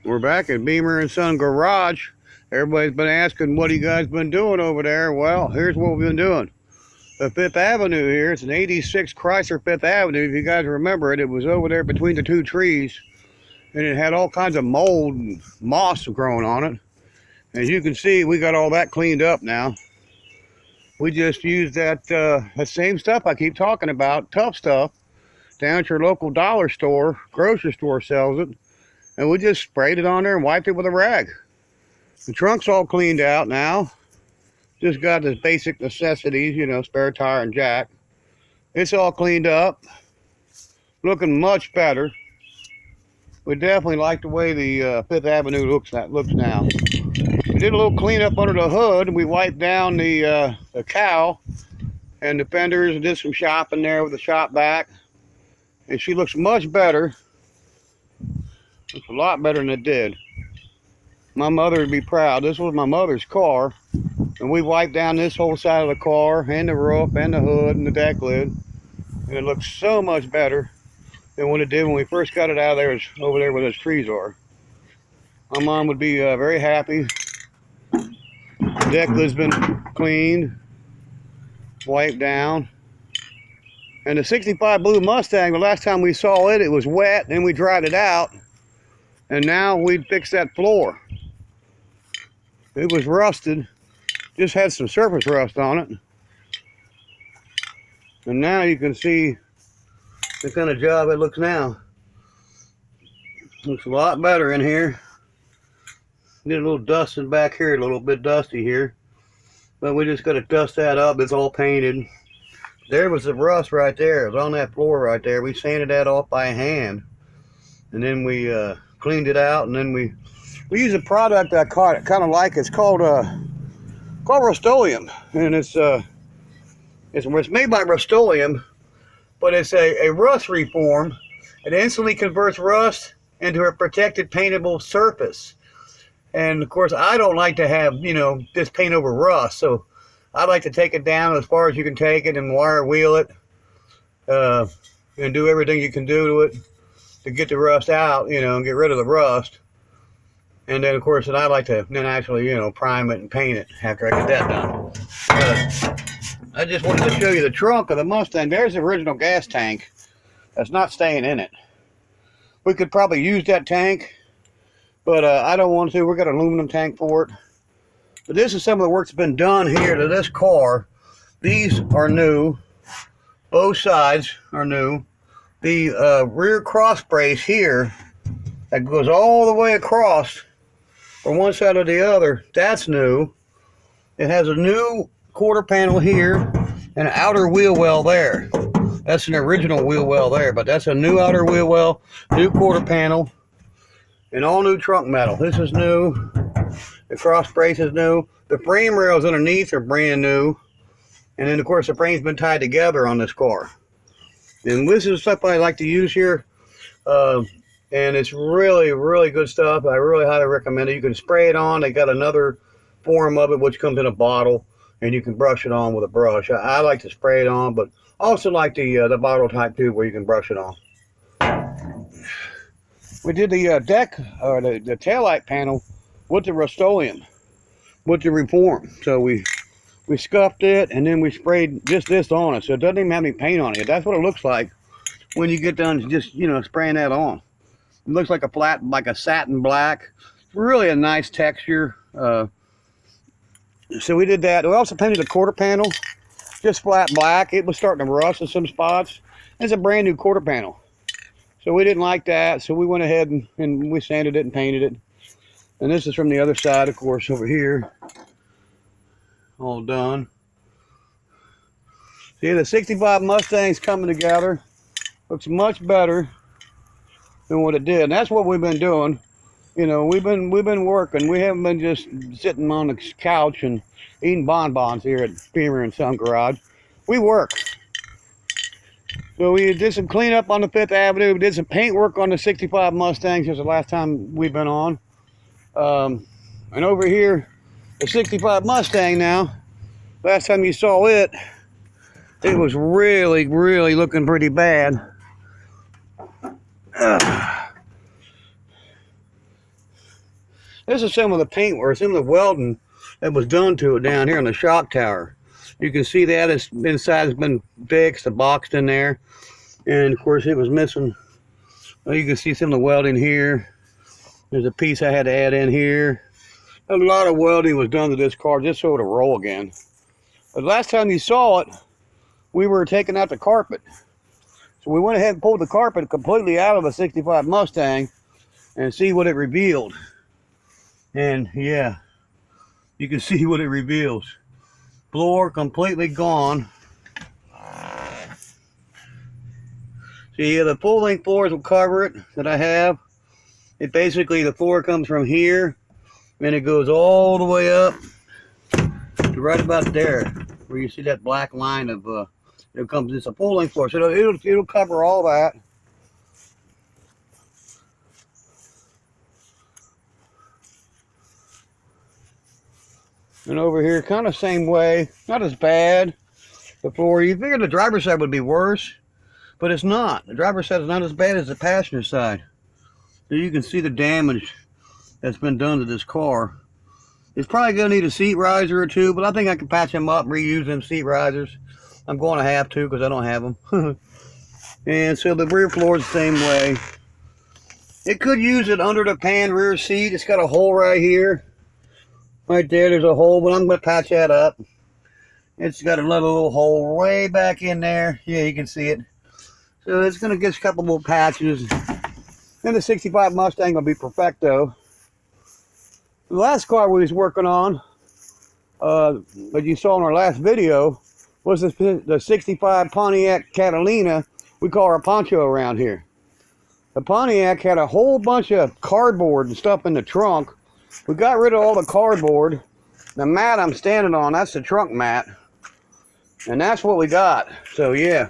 We're back at Beamer and Son Garage. Everybody's been asking what you guys been doing over there. Well, here's what we've been doing. The Fifth Avenue here, it's an 86 Chrysler Fifth Avenue. If you guys remember it, it was over there between the two trees. And it had all kinds of mold and moss growing on it. As you can see, we got all that cleaned up now. We just used that same stuff I keep talking about, tough stuff, down at your local dollar store, grocery store sells it. And we just sprayed it on there and wiped it with a rag. The trunk's all cleaned out now. Just got the basic necessities, you know, spare tire and jack. It's all cleaned up. Looking much better. We definitely like the way the Fifth Avenue looks now. We did a little cleanup under the hood. We wiped down the cow and the fenders and did some shopping there with the shop vac. And she looks much better. Looks a lot better than it did. My mother would be proud. This was my mother's car, and we wiped down this whole side of the car and the roof and the hood and the deck lid, and it looks so much better than what it did when we first got it out of there, over there where those trees are. My mom would be very happy. The deck lid's been cleaned, wiped down, and the 65 blue Mustang, the last time we saw it, it was wet, then we dried it out, and now we'd fixed that floor. It was rusted, just had some surface rust on it. And now you can see the kind of job it looks now. Looks a lot better in here. Did a little dusting back here, a little bit dusty here. But we just got to dust that up. It's all painted. There was the rust right there. It was on that floor right there. We sanded that off by hand. And then we cleaned it out, and then we use a product I kind of like. It's called Rust-Oleum, and it's made by Rust-Oleum, but it's a rust reform. It instantly converts rust into a protected paintable surface. And of course, I don't like to have, you know, this paint over rust, so I like to take it down as far as you can take it and wire wheel it, and do everything you can do to it to get the rust out, you know, and get rid of the rust. And then, of course, I like to then actually, you know, prime it and paint it after I get that done. I just wanted to show you the trunk of the Mustang. There's the original gas tank. That's not staying in it. We could probably use that tank, but I don't want to. We've got an aluminum tank for it. But this is some of the work that's been done here to this car. These are new. Both sides are new. The rear cross brace here that goes all the way across from one side to the other, that's new. It has a new quarter panel here and an outer wheel well there. That's an original wheel well there, but that's a new outer wheel well, new quarter panel, and all new trunk metal. This is new. The cross brace is new. The frame rails underneath are brand new. And then, of course, the frame's been tied together on this car. And this is stuff I like to use here. And it's really, really good stuff. I really highly recommend it. You can spray it on. They got another form of it, which comes in a bottle, and you can brush it on with a brush. I like to spray it on, but I also like the bottle type too, where you can brush it on. We did the deck, or the taillight panel with the Rust-Oleum, with the reform. So we scuffed it, and then we sprayed just this on it, so it doesn't even have any paint on it. That's what it looks like when you get done just, you know, spraying that on. It looks like a flat, like a satin black. It's really a nice texture. So we did that. We also painted the quarter panel just flat black. It was starting to rust in some spots. It's a brand new quarter panel. So we didn't like that. So we went ahead and we sanded it and painted it. And this is from the other side, of course, over here. All done. See, the 65 Mustang's coming together. Looks much better than what it did. And that's what we've been doing. You know, we've been working. We haven't been just sitting on the couch and eating bonbons here at Beamer and Son Garage. We work. So we did some cleanup on the Fifth Avenue. We did some paint work on the 65 Mustangs. This is the last time we've been on. And over here, the 65 Mustang now, last time you saw it, it was really, really looking pretty bad. This is some of the paint or some of the welding that was done to it down here on the shock tower. You can see that it's inside has been fixed, boxed in there, and of course it was missing. Well, you can see some of the welding here. There's a piece I had to add in here. A lot of welding was done to this car just so it'll roll again. But last time you saw it, we were taking out the carpet. So we went ahead and pulled the carpet completely out of a 65 Mustang and see what it revealed. And yeah, you can see what it reveals. Floor completely gone. So yeah, the full length floors will cover it that I have. It basically, the floor comes from here and it goes all the way up to right about there where you see that black line of it comes. It's a full length floor, so it'll cover all that. And over here, kind of same way, not as bad. The floor, you figure the driver's side would be worse, but it's not. The driver's side is not as bad as the passenger side. So you can see the damage that's been done to this car. It's probably going to need a seat riser or two, but I think I can patch them up and reuse them seat risers. I'm going to have to because I don't have them. And so the rear floor is the same way. It could use it under the pan rear seat. It's got a hole right here. Right there, there's a hole, but I'm going to patch that up. It's got another little hole way back in there. Yeah, you can see it. So it's going to get a couple more patches. Then the 65 Mustang will be perfecto. The last car we was working on, that you saw in our last video, was the 65 Pontiac Catalina. We call her a Poncho around here. The Pontiac had a whole bunch of cardboard and stuff in the trunk. We got rid of all the cardboard. The mat I'm standing on, that's the trunk mat. And that's what we got. So yeah,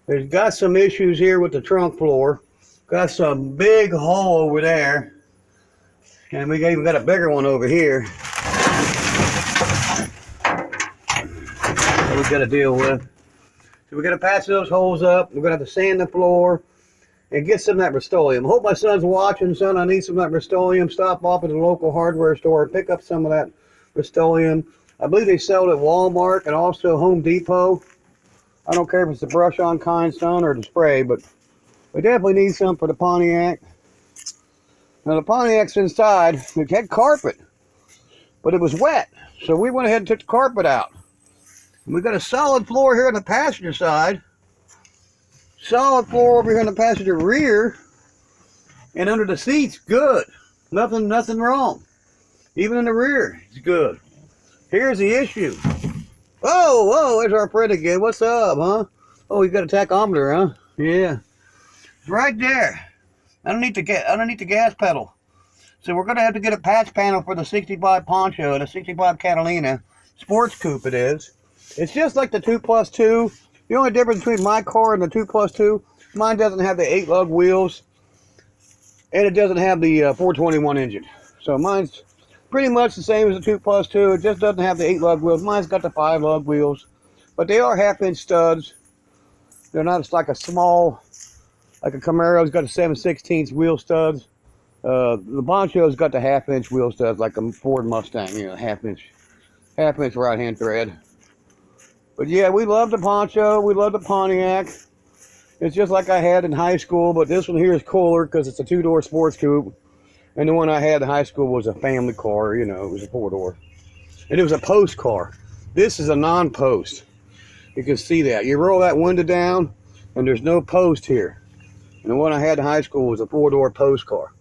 there's got some issues here with the trunk floor. Got some big hole over there. And we even got a bigger one over here that we got to deal with. So we got to patch those holes up. We're going to have to sand the floor and get some of that Rust-Oleum. I hope my son's watching. Son, I need some of that Rust-Oleum. Stop off at the local hardware store, pick up some of that Rust-Oleum. I believe they sell it at Walmart and also Home Depot. I don't care if it's the brush-on kind, son, or the spray, but we definitely need some for the Pontiac. Now the Pontiac's inside. It had carpet, but it was wet, so we went ahead and took the carpet out. We got a solid floor here on the passenger side. Solid floor over here in the passenger rear, and under the seats, good. Nothing wrong. Even in the rear, it's good. Here's the issue. Whoa, there's our friend again. What's up, huh? Oh, you got a tachometer, huh? Yeah, it's right there. Underneath the gas pedal. So we're gonna have to get a patch panel for the 65 Poncho, the 65 Catalina Sports Coupe. It is. It's just like the 2+2. The only difference between my car and the 2+2, mine doesn't have the 8-lug wheels, and it doesn't have the 421 engine. So mine's pretty much the same as the 2+2. It just doesn't have the 8-lug wheels. Mine's got the 5-lug wheels, but they are half-inch studs. They're not like a small, like a Camaro's got the 7/16 wheel studs. The Poncho's got the half-inch wheel studs, like a Ford Mustang, you know, half-inch right-hand thread. But yeah, we love the Poncho. We love the Pontiac. It's just like I had in high school, but this one here is cooler because it's a 2-door sports coupe. And the one I had in high school was a family car, you know, it was a 4-door. And it was a post car. This is a non-post. You can see that. You roll that window down, and there's no post here. And the one I had in high school was a 4-door post car.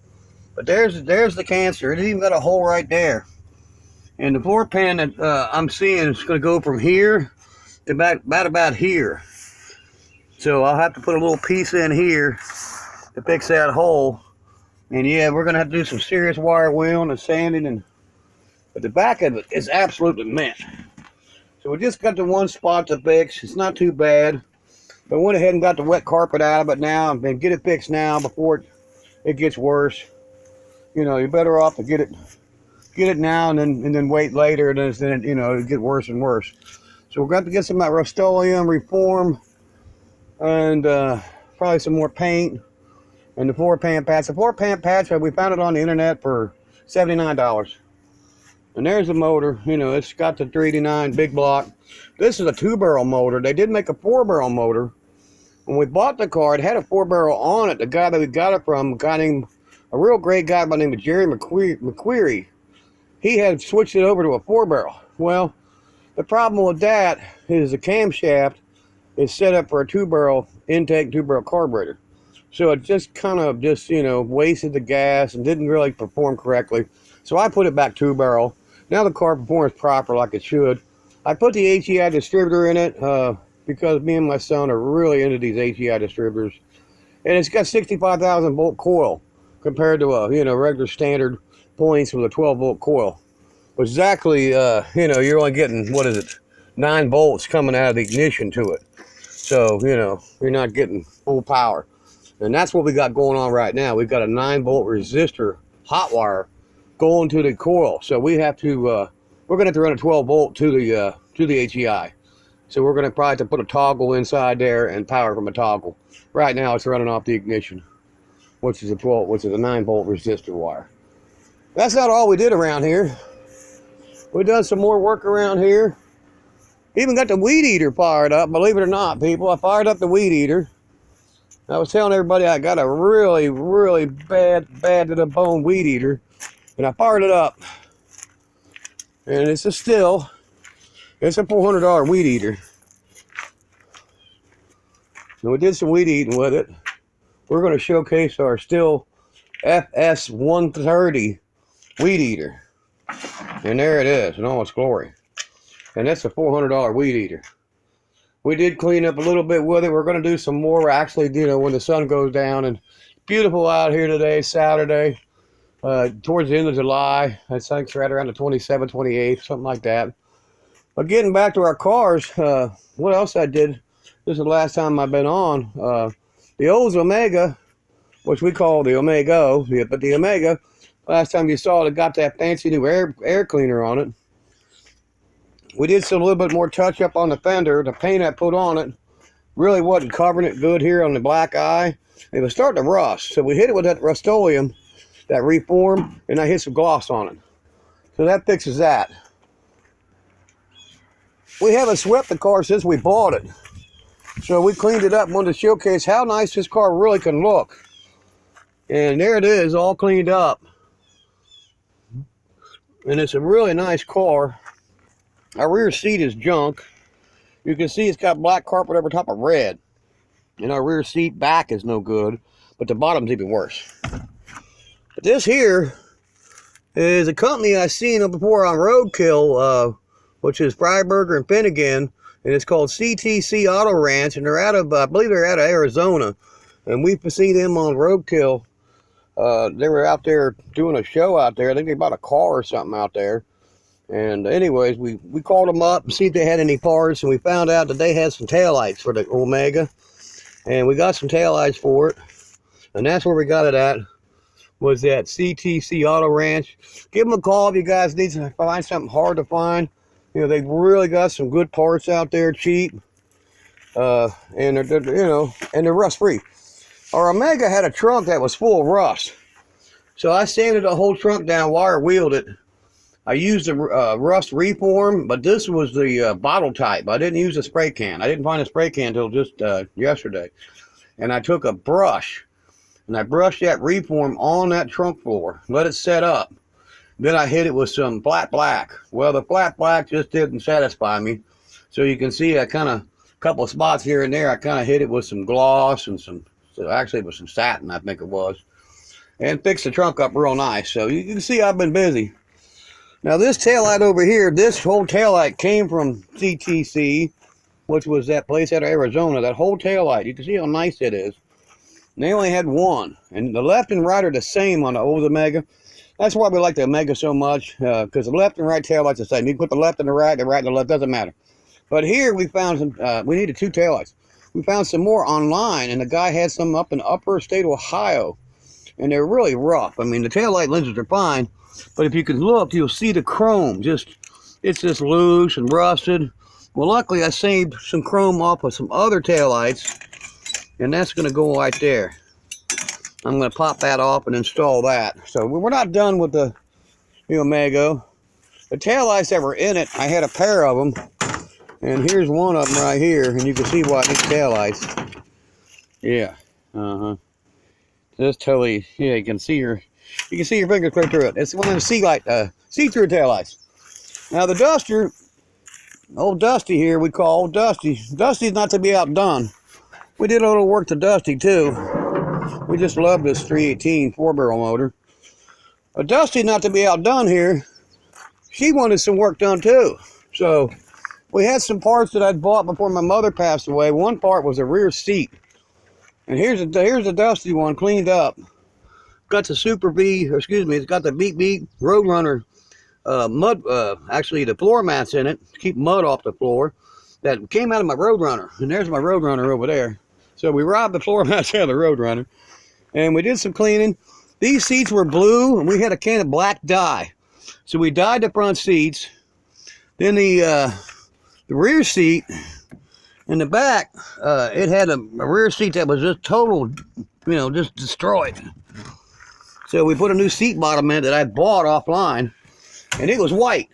But there's the cancer. It even got a hole right there. And the floor pan that I'm seeing is going to go from here to about here. So I'll have to put a little piece in here to fix that hole. And yeah, we're going to have to do some serious wire wheeling and sanding. But the back of it is absolutely mint. So we just got the one spot to fix. It's not too bad. But I went ahead and got the wet carpet out of it now and get it fixed now before it gets worse. You know, you're better off to get it now and then wait later, and then you know, it'll get worse and worse. So we're going to get some of that Rust-Oleum reform and probably some more paint and the floor pan patch. The floor pan patch, we found it on the internet for $79. And there's the motor. You know, it's got the 389 big block. This is a 2-barrel motor. They did make a 4-barrel motor. When we bought the car, it had a 4-barrel on it. The guy that we got it from, a real great guy by the name of Jerry McQuarrie, he had switched it over to a 4-barrel. Well, the problem with that is the camshaft is set up for a 2-barrel intake, 2-barrel carburetor. So it just kind of you know, wasted the gas and didn't really perform correctly. So I put it back 2-barrel. Now the car performs proper like it should. I put the HEI distributor in it because me and my son are really into these HEI distributors. And it's got 65,000 volt coil compared to a, you know, regular standard points with a 12 volt coil. But exactly, you know, you're only getting, what is it, 9 volts coming out of the ignition to it. So, you know, you're not getting full power. And that's what we got going on right now. We've got a 9 volt resistor hot wire going to the coil. So we have to, we're going to have to run a 12 volt to the HEI. So we're going to probably have to put a toggle inside there and power from a toggle. Right now it's running off the ignition, which is a 9 volt resistor wire. That's not all we did around here. We done some more work around here. Even got the weed eater fired up, believe it or not, people. I fired up the weed eater. I was telling everybody I got a really, really bad to the bone weed eater. And I fired it up. And it's a $400 weed eater. And we did some weed eating with it. We're going to showcase our Stihl FS130 weed eater. And there it is in all its glory. And that's a $400 weed eater. We did clean up a little bit with it. We're going to do some more actually, you know, when the sun goes down. And beautiful out here today, Saturday, towards the end of July. I think it's right around the 27th, 28th, something like that. But getting back to our cars, what else I did? This is the last time I've been on. The old Omega, which we call the Omego, but the Omega, last time you saw it got that fancy new air cleaner on it. We did some little bit more touch up on the fender. The paint I put on it really wasn't covering it good here on the black eye. It was starting to rust. So we hit it with that Rust-Oleum, that reform, and I hit some gloss on it. So that fixes that. We haven't swept the car since we bought it. So we cleaned it up and wanted to showcase how nice this car really can look. And there it is, all cleaned up. And it's a really nice car. Our rear seat is junk. You can see it's got black carpet over top of red. And our rear seat back is no good, but the bottom's even worse. But this here is a company I seen before on Roadkill, which is Freiberger and Finnegan, and it's called CTC Auto Ranch, and they're out of, I believe they're out of Arizona. And we've seen them on Roadkill. They were out there doing a show out there. I think they bought a car or something out there. And anyways, we called them up and see if they had any parts, and we found out that they had some taillights for the Omega. And we got some taillights for it. And that's where we got it at, was that CTC Auto Ranch. Give them a call if you guys need to find something hard to find. You know, they've really got some good parts out there, cheap. And they're, you know, and they're rust-free. Our Omega had a trunk that was full of rust. So I sanded the whole trunk down, wire wheeled it. I used the rust reform, but this was the bottle type. I didn't use a spray can. I didn't find a spray can until just yesterday. And I took a brush, and I brushed that reform on that trunk floor, let it set up. Then I hit it with some flat black. Well, the flat black just didn't satisfy me. So you can see I kind of, a couple of spots here and there, I kind of hit it with some gloss and some, so actually it was some satin, I think it was. And fixed the trunk up real nice. So you can see I've been busy. Now this taillight over here, this whole taillight came from CTC, which was that place out of Arizona. That whole taillight, you can see how nice it is. And they only had one. And the left and right are the same on the old Omega. That's why we like the Omega so much, because the left and right taillights are the same. You can put the left and the right and the left, doesn't matter. But here we found some, we needed two taillights. We found some more online, and the guy had some up in upper state Ohio. And they're really rough. I mean, the taillight lenses are fine. But if you can look, you'll see the chrome. It's just loose and rusted. Well, luckily I saved some chrome off of some other taillights, and that's going to go right there. I'm going to pop that off and install that. So we're not done with the the Omego. The taillights that were in it, I had a pair of them. And here's one of them right here. And you can see why these taillights. Yeah. Just totally, yeah, you can see your fingers clear through it. It's one of them see-through taillights. Now the Duster, old Dusty here, we call old Dusty. Dusty's not to be outdone. We did a little work to Dusty too. We just love this 318 4-barrel motor. But Dusty, not to be outdone here, she wanted some work done too. So we had some parts that I'd bought before my mother passed away. One part was a rear seat. And here's a Dusty one cleaned up. Got the it's got the Beat Beat Roadrunner mud, actually the floor mats in it to keep mud off the floor that came out of my Roadrunner. And there's my Roadrunner over there. So we robbed the floor mats out of the Roadrunner. And we did some cleaning. These seats were blue and we had a can of black dye. So we dyed the front seats. Then the rear seat in the back, it had a rear seat that was just total, just destroyed. So we put a new seat bottom in that I bought offline, and it was white.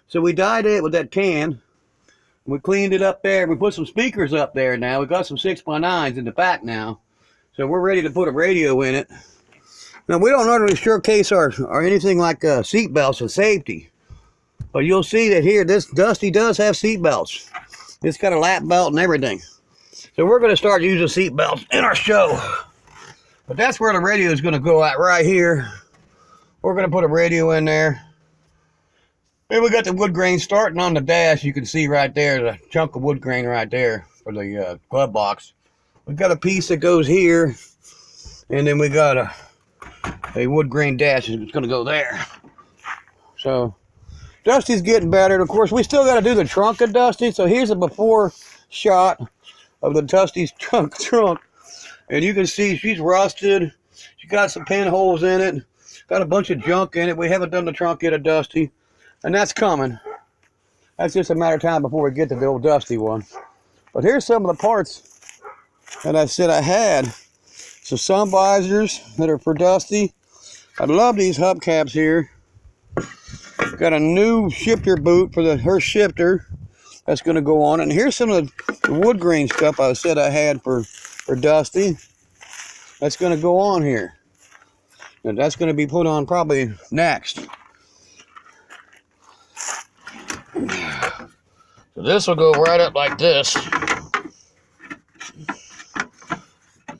So we dyed it with that tan. We cleaned it up there. We put some speakers up there now. We got some 6x9s in the back now. So we're ready to put a radio in it. Now we don't normally showcase or anything like seat belts and safety. But you'll see that here, this Dusty does have seat belts. It's got a lap belt and everything. So we're going to start using seat belts in our show. But that's where the radio is going to go at right here. We're going to put a radio in there. Then we got the wood grain starting on the dash. You can see right there, the chunk of wood grain right there for the glove box. We've got a piece that goes here. And then we got a wood grain dash that's going to go there. So Dusty's getting better. And of course, we still got to do the trunk of Dusty. So here's a before shot of the Dusty's trunk. And you can see she's rusted. She got some pinholes in it. Got a bunch of junk in it. We haven't done the trunk yet of Dusty. And that's coming. That's just a matter of time before we get to the old Dusty one. But here's some of the parts that I said I had. So sun visors that are for Dusty. I love these hubcaps here. Got a new shifter boot for her shifter that's going to go on. And here's some of the wood grain stuff I said I had for Dusty. That's going to go on here. And that's going to be put on probably next. So this will go right up like this.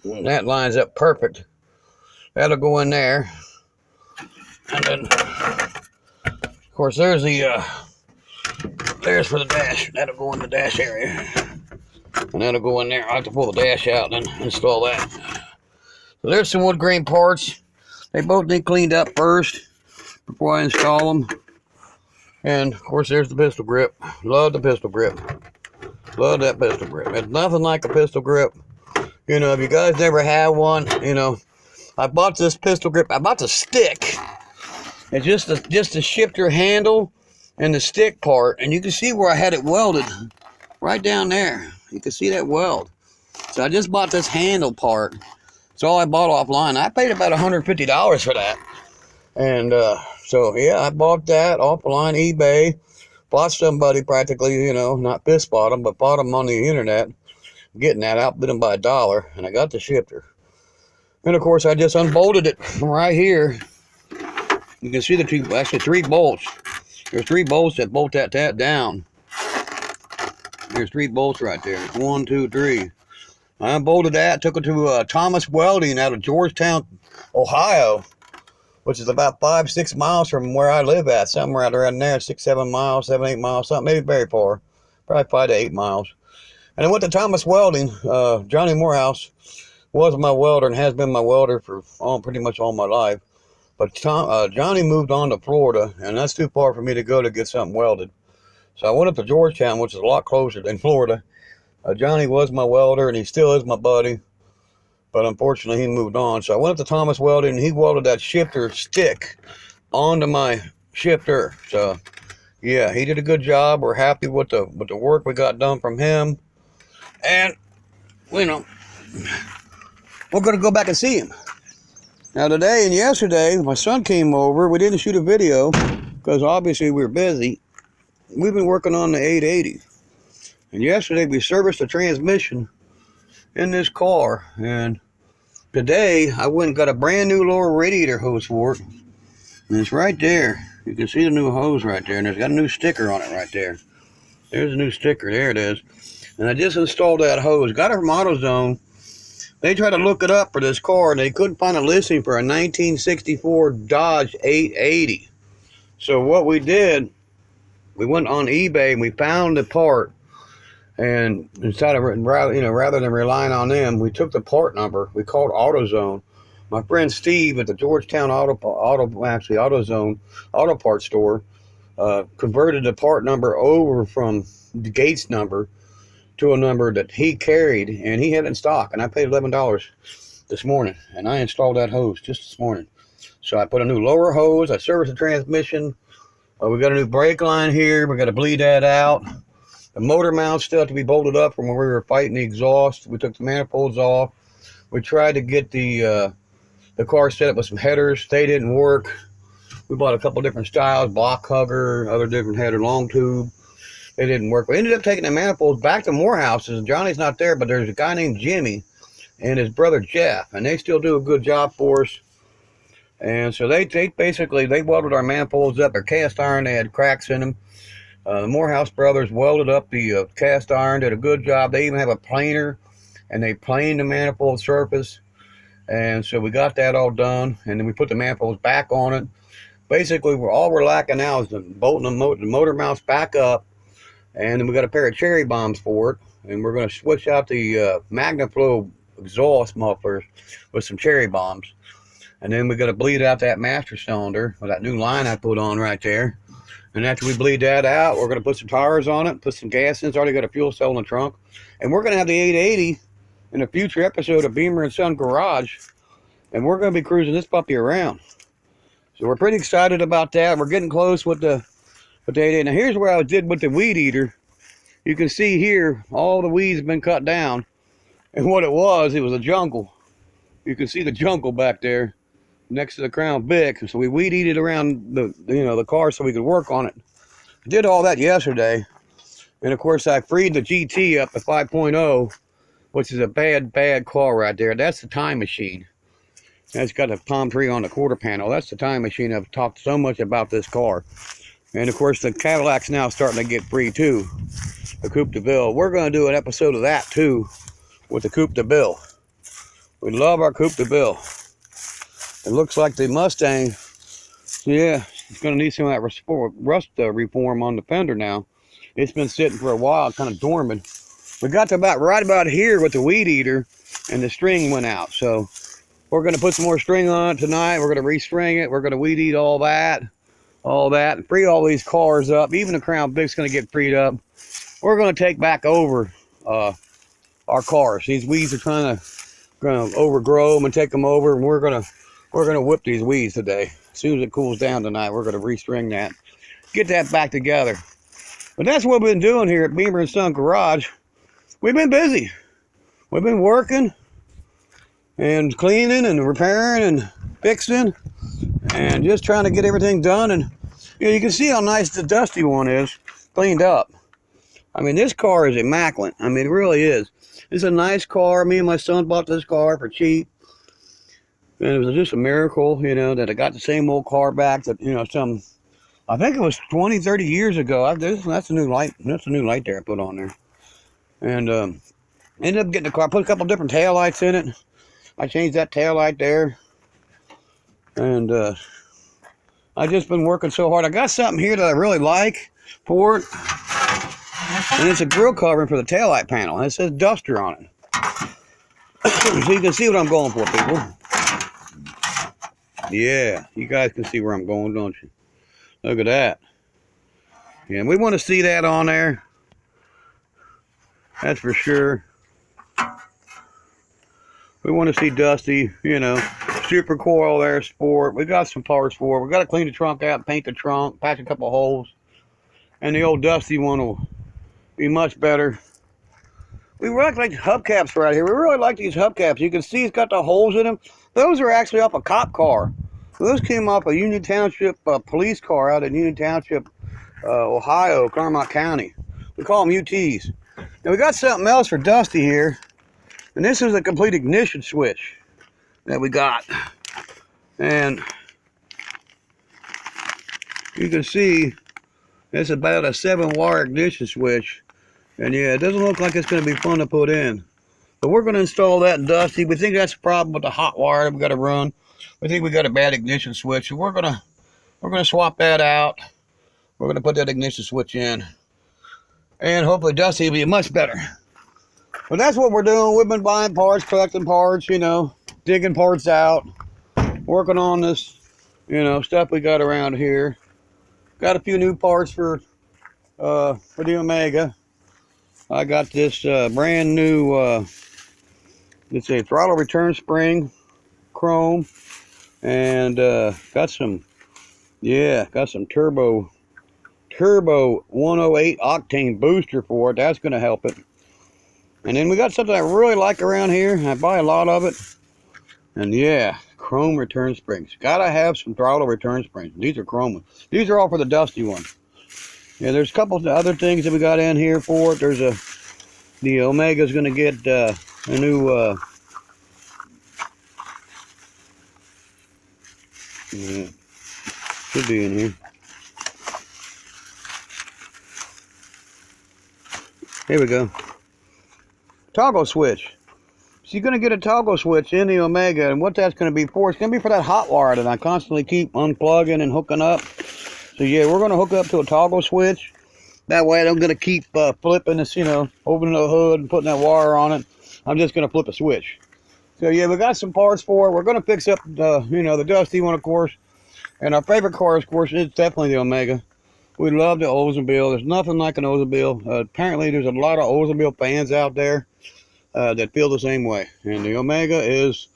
And that lines up perfect. That'll go in there. And then, of course, there's for the dash. That'll go in the dash area. And that'll go in there. I have to pull the dash out and then install that. So there's some wood grain parts. They both need cleaned up first before I install them. And of course, there's the pistol grip. Love the pistol grip. Love that pistol grip. It's nothing like a pistol grip. If you guys never had one, I bought this pistol grip. I bought the stick. It's just the shifter handle and the stick part. And you can see where I had it welded. Right down there. You can see that weld. So I just bought this handle part. It's all I bought offline. I paid about $150 for that. And so, yeah, I bought that offline, eBay. Bought somebody practically, not fist bought them, but bought them on the internet. Getting that, outbid them by $1. And I got the shifter. And, of course, I just unbolted it from right here. You can see the three bolts. There's 3 bolts that bolt that down. There's 3 bolts right there. 1, 2, 3. I unbolted that, took it to Thomas Welding out of Georgetown, Ohio, which is about 5-6 miles from where I live at. Somewhere out around there, 6-7 miles, 7-8 miles, something, maybe very far. Probably 5 to 8 miles. And I went to Thomas Welding. Johnny Morehouse was my welder and has been my welder for pretty much all my life. But Johnny moved on to Florida, and that's too far for me to go to get something welded. So I went up to Georgetown, which is a lot closer than Florida. Johnny was my welder, and he still is my buddy. But unfortunately, he moved on. So I went up to Thomas Welding, and he welded that shifter stick onto my shifter. So, yeah, he did a good job. We're happy with the work we got done from him. And, we're going to go back and see him. Now today and yesterday, my son came over. We didn't shoot a video because obviously we were busy. We've been working on the 880. And yesterday we serviced the transmission in this car. And today I went and got a brand new lower radiator hose for it. And it's right there. You can see the new hose right there. And it's got a new sticker on it right there. There's a new sticker. There it is. And I just installed that hose. Got it from AutoZone. They tried to look it up for this car, and they couldn't find a listing for a 1964 Dodge 880. So what we did, we went on eBay and we found the part. And instead of rather than relying on them, we took the part number. We called AutoZone. My friend Steve at the Georgetown AutoZone auto parts store converted the part number over from the Gates number to a number that he carried, and he had it in stock, and I paid $11 this morning, and I installed that hose just this morning. So I put a new lower hose, I serviced the transmission, we got a new brake line here, we got to bleed that out. The motor mounts still have to be bolted up from when we were fighting the exhaust. We took the manifolds off. We tried to get the car set up with some headers. They didn't work. We bought a couple different styles, block hugger, other different header, long tube. It didn't work. We ended up taking the manifolds back to Morehouse's. Johnny's not there, but there's a guy named Jimmy and his brother Jeff, and they still do a good job for us. And so they basically welded our manifolds up. They're cast iron. They had cracks in them. The Morehouse brothers welded up the cast iron, did a good job. They even have a planer, and they planed the manifold surface. And so we got that all done, and then we put the manifolds back on it. Basically, all we're lacking now is the bolting the motor mounts back up. And then we got a pair of cherry bombs for it, and we're going to switch out the MagnaFlow exhaust mufflers with some cherry bombs. And then we got to bleed out that master cylinder with that new line I put on right there. And after we bleed that out, we're going to put some tires on it, put some gas in. It's already got a fuel cell in the trunk. And we're going to have the 880 in a future episode of Beamer and Son Garage, and we're going to be cruising this puppy around. So we're pretty excited about that. We're getting close with the 880. Now here's where I did with the weed eater. You can see here all the weeds have been cut down, and what it was a jungle. You can see the jungle back there next to the Crown Vic. So we weed eated around the car so we could work on it. I did all that yesterday, and of course I freed the GT up to 5.0, which is a bad car right there. That's the time machine. That's got a palm tree on the quarter panel. That's the time machine. I've talked so much about this car. And of course the Cadillac's now starting to get free too. The Coupe de Ville. We're going to do an episode of that too with the Coupe de Ville. We love our Coupe de Ville. It looks like the Mustang, yeah, it's going to need some of that rust reform on the fender now. It's been sitting for a while, kind of dormant. We got to right about here with the weed eater, and the string went out. So we're going to put some more string on it tonight. We're going to restring it. We're going to weed eat all that, and free all these cars up. Even the Crown Vic's going to get freed up. We're going to take back over our cars. These weeds are trying to overgrow them and take them over, and we're going to whip these weeds today. As soon as it cools down tonight, we're going to restring that, get that back together. But that's what we've been doing here at Beamer and Son Garage. We've been busy. We've been working and cleaning and repairing and fixing and just trying to get everything done. And you can see how nice the dusty one is, cleaned up. I mean, this car is immaculate. I mean, it really is. It's a nice car. Me and my son bought this car for cheap. And it was just a miracle, that I got the same old car back that, I think it was 20, 30 years ago. That's a new light. That's a new light there I put on there. And ended up getting the car. Put a couple different tail lights in it. I changed that tail light there. And I just been working so hard. I got something here that I really like for it. And it's a grill covering for the taillight panel. And it says Duster on it. So you can see what I'm going for, people. Yeah, you guys can see where I'm going, don't you? Look at that. Yeah, we want to see that on there. That's for sure. We want to see Dusty, super coil there, sport. We got some parts for it. We got to clean the trunk out, paint the trunk, patch a couple holes. And the old Dusty one will be much better We really like hubcaps right here. We really like these hubcaps. You can see it's got the holes in them. Those are actually off a cop car. Those came off a Union Township police car out in Union Township, Ohio, Claremont County. We call them UTs. Now we got something else for Dusty here. And this is a complete ignition switch that we got. And you can see it's about a 7-wire ignition switch. And yeah, it doesn't look like it's going to be fun to put in. But we're going to install that in Dusty. We think that's a problem with the hot wire that we got to run. We think we got a bad ignition switch. So we're gonna swap that out. We're going to put that ignition switch in. And hopefully Dusty will be much better. But that's what we're doing. We've been buying parts, collecting parts, you know, digging parts out, working on this, you know, stuff we got around here. Got a few new parts for the Omega. I got this brand new, it's a throttle return spring, chrome, and got some turbo 108 octane booster for it. That's going to help it. And then we got something I really like around here. I buy a lot of it. And yeah, chrome return springs. Gotta have some throttle return springs. These are chrome ones. These are all for the Dusty one. Yeah, there's a couple of other things that we got in here for it. There's the Omega's gonna get a new yeah, should be in here. Here we go. Toggle switch. So you're going to get a toggle switch in the Omega, and what that's going to be for, it's going to be for that hot wire that I constantly keep unplugging and hooking up. So yeah, we're going to hook up to a toggle switch. That way I'm going to keep flipping this, you know, opening the hood and putting that wire on it. I'm just going to flip a switch. So yeah, we got some parts for it. We're going to fix up the, you know, the Dusty one, of course. And our favorite car, of course, is definitely the Omega. We love the Oldsmobile. There's nothing like an Oldsmobile. Apparently, there's a lot of Oldsmobile fans out there that feel the same way. And the Omega is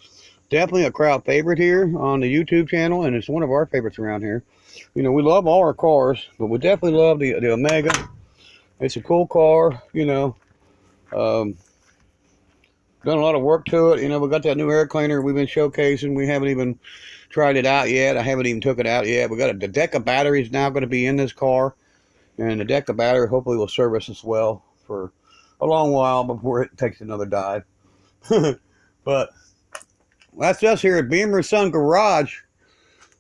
definitely a crowd favorite here on the YouTube channel, and it's one of our favorites around here. You know, we love all our cars, but we definitely love the Omega. It's a cool car, you know. Done a lot of work to it. You know, we got that new air cleaner we've been showcasing. We haven't even tried it out yet. I haven't even took it out yet. We got the deck of batteries now going to be in this car, and the deck of battery hopefully will serve us as well for a long while before it takes another dive. But that's us here at Beamer Son Garage.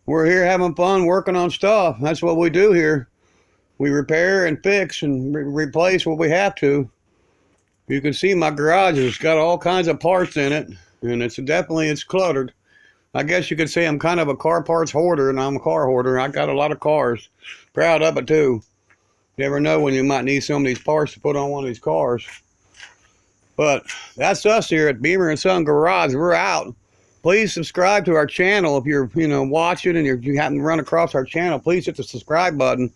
We're here having fun working on stuff. That's what we do here. We repair and fix and replace what we have to. You can see my garage has got all kinds of parts in it, and it's cluttered. I guess you could say I'm kind of a car parts hoarder, and I'm a car hoarder. I got a lot of cars. Proud of it too. You never know when you might need some of these parts to put on one of these cars. But that's us here at Beamer and Son Garage. We're out. Please subscribe to our channel if you're, you know, watching and you happen to run across our channel. Please hit the subscribe button.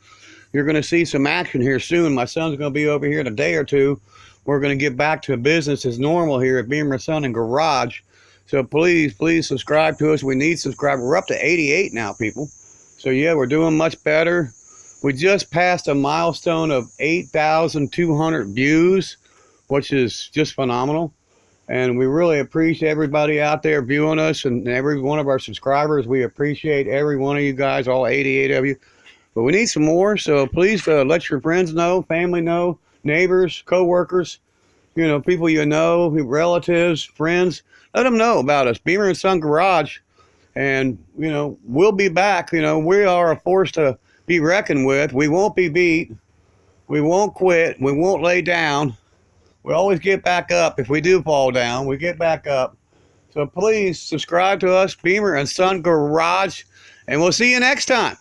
You're going to see some action here soon. My son's going to be over here in a day or two. We're going to get back to business as normal here at Beamer Son and Garage. So please subscribe to us. We need subscribers. We're up to 88 now, people. So yeah, we're doing much better. We just passed a milestone of 8,200 views, which is just phenomenal. And we really appreciate everybody out there viewing us and every one of our subscribers. We appreciate every one of you guys, all 88 of you. But we need some more, so please let your friends know, family know, neighbors, co-workers, you know, people you know, relatives, friends. Let them know about us, Beamer and Son Garage. And, you know, we'll be back. You know, we are a force to be reckoned with. We won't be beat. We won't quit. We won't lay down. We always get back up. If we do fall down, we get back up. So please subscribe to us, Beamer and Son Garage, and we'll see you next time.